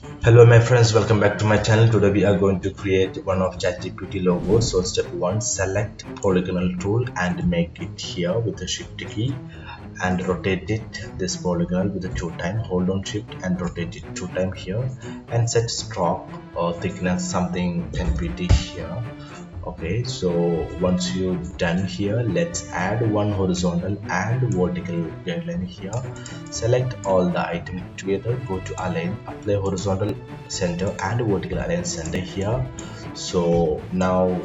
Hello my friends, welcome back to my channel. Today we are going to create one of chatgpt logo. So step 1, select polygonal tool and make it here with the shift key and rotate it this polygonal with the 2 time. Hold on shift and rotate it 2 time here and set stroke or thickness something 10 pt here. Okay, so once you're done here, let's add one horizontal and vertical guideline here. Select all the items together, go to align, apply horizontal center and vertical align center here. So now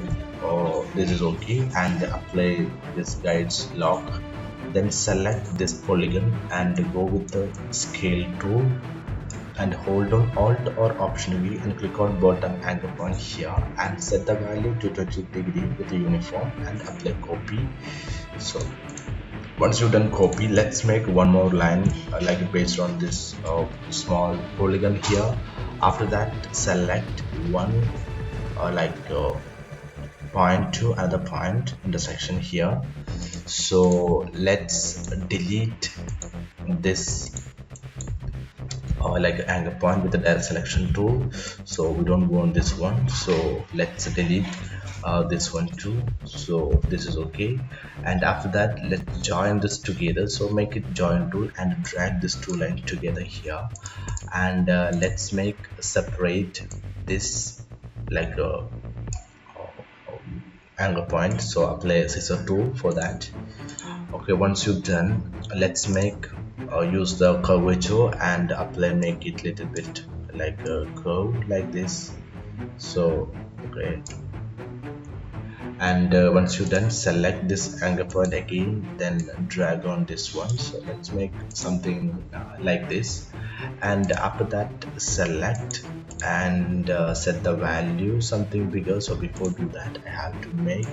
this is okay, and apply this guides lock. Then select this polygon and go with the scale tool and hold on alt or option V and click on bottom anchor point here and set the value to 20 degree with a uniform and apply copy. So once you've done copy, let's make one more line like based on this small polygon here. After that, select one point to another point intersection here. So let's delete this like anchor point with the direct selection tool. So we don't want this one, so let's delete this one too. So this is okay, and after that let's join this together. So make it join tool and drag this two lines together here, and let's make separate this like a anchor point. So apply scissor tool for that. Okay, once you're done, let's make use the curvature and apply, make it little bit like a curve like this. So okay, and once you're done, select this anchor point again, then drag on this one. So let's make something like this, and after that select and set the value something bigger. So before do that, I have to make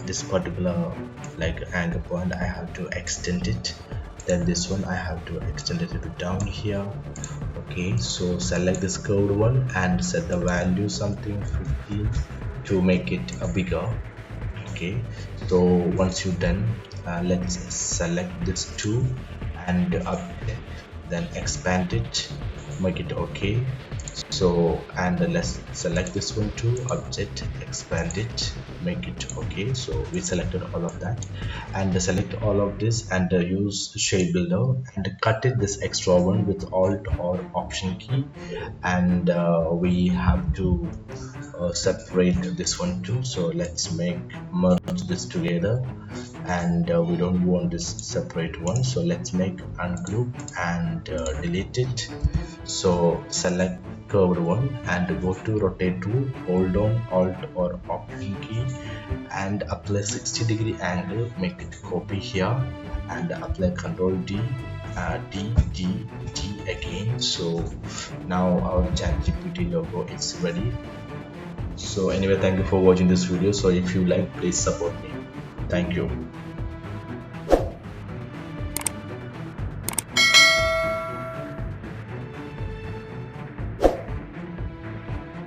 this particular like anchor point, I have to extend it. Then this one I have to extend it a bit down here. Okay, so select this curved one and set the value something 15 to make it a bigger. Okay, so once you're done, let's select this two and up, then expand it, make it okay. So and let's select this one too, object, expand it, make it okay. So we selected all of that, and select all of this and use shape builder and cut it this extra one with alt or option key, and we have to separate this one too. So let's make merge this together, and we don't want this separate one. So let's make ungroup and delete it. So select curved one and go to rotate tool, hold on alt or option key and apply 60-degree angle, make it copy here and apply Ctrl D, D again. So now our ChatGPT logo is ready. So anyway, thank you for watching this video. So if you like, please support me. Thank you.